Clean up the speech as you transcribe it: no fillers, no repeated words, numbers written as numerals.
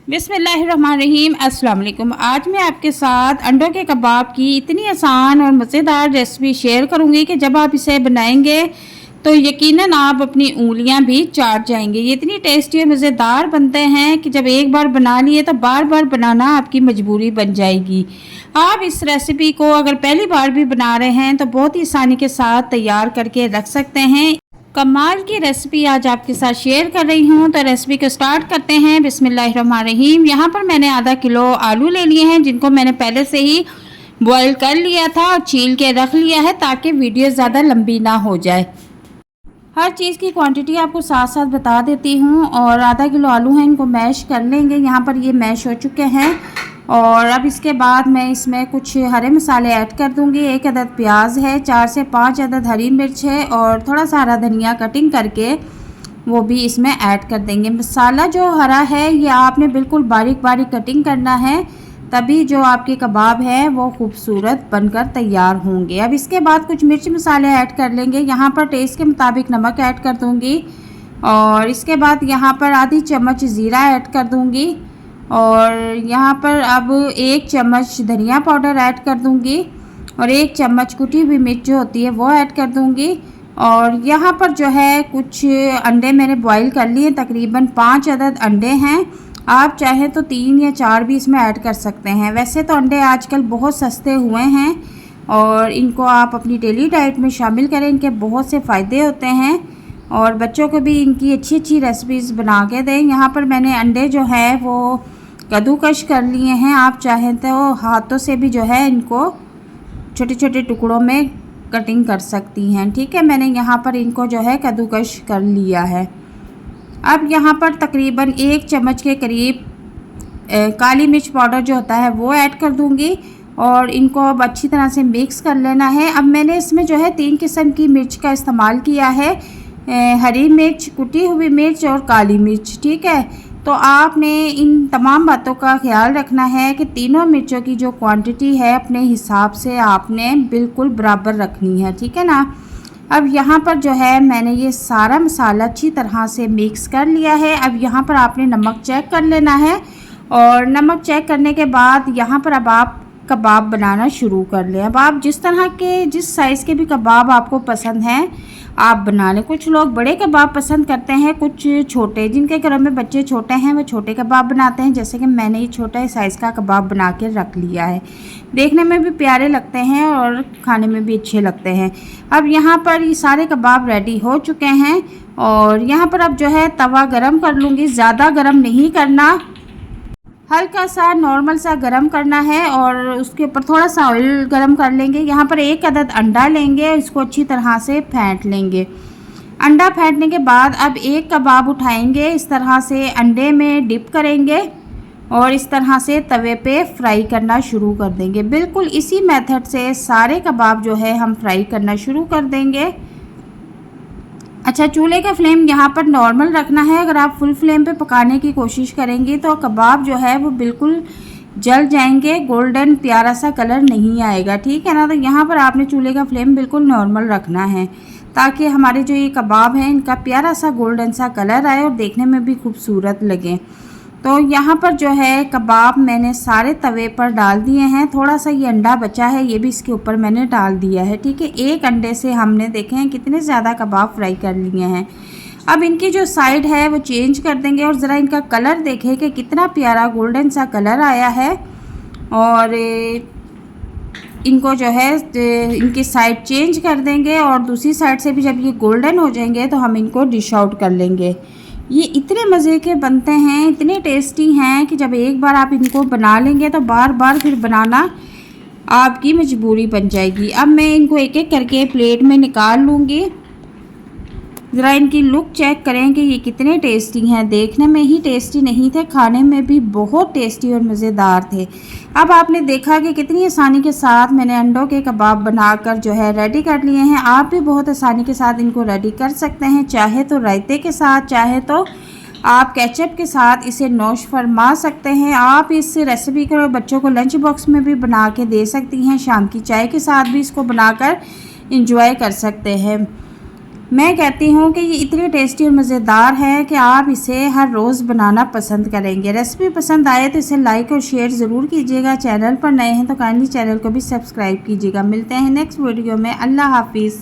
बिस्मिल्लाहिर्रहमानिर्रहीम। अस्सलाम वालेकुम। आज मैं आपके साथ अंडों के कबाब की इतनी आसान और मज़ेदार रेसिपी शेयर करूंगी कि जब आप इसे बनाएंगे तो यकीनन आप अपनी उंगलियां भी चाट जाएंगे। ये इतनी टेस्टी और मज़ेदार बनते हैं कि जब एक बार बना लिए तो बार बार बनाना आपकी मजबूरी बन जाएगी। आप इस रेसिपी को अगर पहली बार भी बना रहे हैं तो बहुत ही आसानी के साथ तैयार करके रख सकते हैं। कमाल की रेसिपी आज आपके साथ शेयर कर रही हूँ, तो रेसिपी को स्टार्ट करते हैं। बिस्मिल्लाहिर्रहमानिर्रहीम। यहाँ पर मैंने आधा किलो आलू ले लिए हैं, जिनको मैंने पहले से ही बॉईल कर लिया था और छील के रख लिया है ताकि वीडियो ज़्यादा लंबी ना हो जाए। हर चीज़ की क्वांटिटी आपको साथ साथ बता देती हूँ। और आधा किलो आलू हैं, इनको मैश कर लेंगे। यहाँ पर ये मैश हो चुके हैं। और अब इसके बाद मैं इसमें कुछ हरे मसाले ऐड कर दूंगी। 1 अदद प्याज है, 4 से 5 अदद हरी मिर्च है और थोड़ा सा हरा धनिया कटिंग करके वो भी इसमें ऐड कर देंगे। मसाला जो हरा है ये आपने बिल्कुल बारीक बारीक कटिंग करना है, तभी जो आपके कबाब हैं वो खूबसूरत बनकर तैयार होंगे। अब इसके बाद कुछ मिर्च मसाले ऐड कर लेंगे। यहाँ पर टेस्ट के मुताबिक नमक ऐड कर दूँगी और इसके बाद यहाँ पर आधी चम्मच ज़ीरा ऐड कर दूँगी और यहाँ पर अब 1 चम्मच धनिया पाउडर ऐड कर दूँगी और 1 चम्मच कुटी हुई मिर्च जो होती है वो ऐड कर दूँगी। और यहाँ पर जो है कुछ अंडे मैंने बॉईल कर लिए, तकरीबन 5 अदद अंडे हैं। आप चाहें तो 3 या 4 भी इसमें ऐड कर सकते हैं। वैसे तो अंडे आजकल बहुत सस्ते हुए हैं और इनको आप अपनी डेली डाइट में शामिल करें। इनके बहुत से फ़ायदे होते हैं और बच्चों को भी इनकी अच्छी अच्छी रेसिपीज़ बना के दें। यहाँ पर मैंने अंडे जो है वो कद्दूकश कर लिए हैं। आप चाहें तो हाथों से भी जो है इनको छोटे छोटे टुकड़ों में कटिंग कर सकती हैं। ठीक है, मैंने यहाँ पर इनको जो है कद्दूकश कर लिया है। अब यहाँ पर तकरीबन 1 चम्मच के करीब काली मिर्च पाउडर जो होता है वो ऐड कर दूँगी और इनको अब अच्छी तरह से मिक्स कर लेना है। अब मैंने इसमें जो है 3 किस्म की मिर्च का इस्तेमाल किया है, हरी मिर्च, कुटी हुई मिर्च और काली मिर्च। ठीक है, तो आपने इन तमाम बातों का ख्याल रखना है कि तीनों मिर्चों की जो क्वांटिटी है अपने हिसाब से आपने बिल्कुल बराबर रखनी है। ठीक है ना। अब यहाँ पर जो है मैंने ये सारा मसाला अच्छी तरह से मिक्स कर लिया है। अब यहाँ पर आपने नमक चेक कर लेना है और नमक चेक करने के बाद यहाँ पर अब आप कबाब बनाना शुरू कर लें। अब आप जिस तरह के जिस साइज़ के भी कबाब आपको पसंद हैं आप बना लें। कुछ लोग बड़े कबाब पसंद करते हैं, कुछ छोटे। जिनके घरों में बच्चे छोटे हैं वो छोटे कबाब बनाते हैं, जैसे कि मैंने ये छोटा साइज़ का कबाब बना के रख लिया है। देखने में भी प्यारे लगते हैं और खाने में भी अच्छे लगते हैं। अब यहाँ पर ये सारे कबाब रेडी हो चुके हैं और यहाँ पर अब जो है तवा गरम कर लूँगी। ज़्यादा गरम नहीं करना, हल्का सा नॉर्मल सा गरम करना है और उसके ऊपर थोड़ा सा ऑयल गरम कर लेंगे। यहाँ पर 1 अदद अंडा लेंगे, इसको अच्छी तरह से फेंट लेंगे। अंडा फेंटने के बाद अब एक कबाब उठाएंगे, इस तरह से अंडे में डिप करेंगे और इस तरह से तवे पे फ्राई करना शुरू कर देंगे। बिल्कुल इसी मेथड से सारे कबाब जो है हम फ्राई करना शुरू कर देंगे। अच्छा, चूल्हे का फ्लेम यहाँ पर नॉर्मल रखना है। अगर आप फुल फ्लेम पे पकाने की कोशिश करेंगी तो कबाब जो है वो बिल्कुल जल जाएंगे, गोल्डन प्यारा सा कलर नहीं आएगा। ठीक है ना। तो यहाँ पर आपने चूल्हे का फ्लेम बिल्कुल नॉर्मल रखना है ताकि हमारे जो ये कबाब हैं इनका प्यारा सा गोल्डन सा कलर आए और देखने में भी खूबसूरत लगे। तो यहाँ पर जो है कबाब मैंने सारे तवे पर डाल दिए हैं। थोड़ा सा ये अंडा बचा है, ये भी इसके ऊपर मैंने डाल दिया है। ठीक है, 1 अंडे से हमने देखे हैं कितने ज़्यादा कबाब फ्राई कर लिए हैं। अब इनकी जो साइड है वो चेंज कर देंगे और ज़रा इनका कलर देखें कि कितना प्यारा गोल्डन सा कलर आया है। और इनको जो है इनकी साइड चेंज कर देंगे और दूसरी साइड से भी जब ये गोल्डन हो जाएंगे तो हम इनको डिश आउट कर लेंगे। ये इतने मज़े के बनते हैं, इतने टेस्टी हैं कि जब एक बार आप इनको बना लेंगे तो बार बार फिर बनाना आपकी मजबूरी बन जाएगी। अब मैं इनको एक एक करके प्लेट में निकाल लूँगी। ज़रा इनकी लुक चेक करें कि ये कितने टेस्टी हैं। देखने में ही टेस्टी नहीं थे, खाने में भी बहुत टेस्टी और मज़ेदार थे। अब आपने देखा कि कितनी आसानी के साथ मैंने अंडों के कबाब बनाकर जो है रेडी कर लिए हैं। आप भी बहुत आसानी के साथ इनको रेडी कर सकते हैं, चाहे तो रायते के साथ, चाहे तो आप केचप के साथ इसे नोश फरमा सकते हैं। आप इस रेसिपी को बच्चों को लंच बॉक्स में भी बना के दे सकती हैं, शाम की चाय के साथ भी इसको बनाकर इंजॉय कर सकते हैं। मैं कहती हूँ कि ये इतनी टेस्टी और मज़ेदार है कि आप इसे हर रोज़ बनाना पसंद करेंगे। रेसिपी पसंद आए तो इसे लाइक और शेयर ज़रूर कीजिएगा। चैनल पर नए हैं तो काइंडली चैनल को भी सब्सक्राइब कीजिएगा। मिलते हैं नेक्स्ट वीडियो में। अल्लाह हाफिज़।